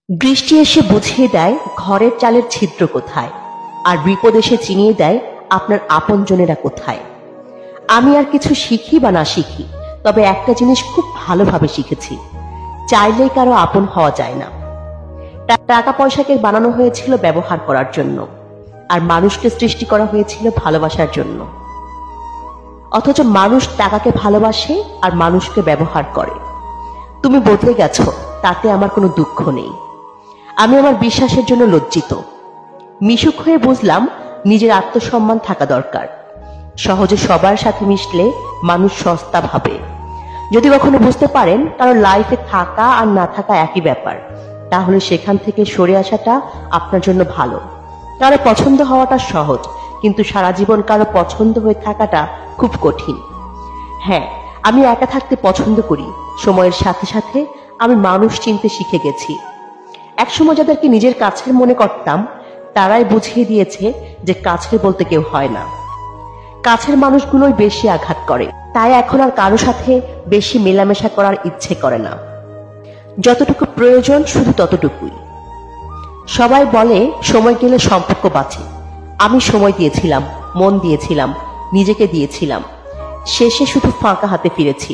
বৃষ্টি এসে বুঝিয়ে দেয় ঘরের চালের ছিদ্র কোথায়, আর বিপদ এসে চিনিয়ে দেয় আপনার আপনজনেরা কোথায়। আমি আর কিছু শিখি বা না শিখি, তবে একটা জিনিস খুব ভালোভাবে শিখেছি, চাইলেই কারো আপন হওয়া যায় না। টাকা পয়সাকে বানানো হয়েছিল ব্যবহার করার জন্য, আর মানুষকে সৃষ্টি করা হয়েছিল ভালোবাসার জন্য। অথচ মানুষ টাকাকে ভালোবাসে আর মানুষকে ব্যবহার করে। তুমি বদলে গেছো, তাতে আমার কোনো দুঃখ নেই। আমি আমার বিশ্বাসের জন্য লজ্জিত। মিশুক হয়ে বুঝলাম নিজের আত্মসম্মান থাকা দরকার। সহজে সবার সাথে মিশলে মানুষ সস্তা ভাবে। যদি কখনো বুঝতে পারেন কারো লাইফে থাকা আর না থাকা একই ব্যাপার, তাহলে সেখান থেকে সরে আসাটা আপনার জন্য ভালো। কারো পছন্দ হওয়াটা সহজ, কিন্তু সারা জীবন কারো পছন্দ হয়ে থাকাটা খুব কঠিন। হ্যাঁ, আমি একা থাকতে পছন্দ করি। সময়ের সাথে সাথে আমি মানুষ চিনতে শিখে গেছি। একসময় যাদেরকে নিজের কাছের মনে করতাম, তারাই বুঝিয়ে দিয়েছে যে কাছের বলতে কেউ হয় না। কাছের মানুষগুলোই বেশি আঘাত করে, তাই এখন আর কারো সাথে বেশি মেলামেশা করার ইচ্ছে করে না। যতটুকু প্রয়োজন শুধু ততটুকুই। সবাই বলে সময় গেলে সম্পর্ক বাঁচে। আমি সময় দিয়েছিলাম, মন দিয়েছিলাম, নিজেকে দিয়েছিলাম। শেষে শুধু ফাঁকা হাতে ফিরেছি।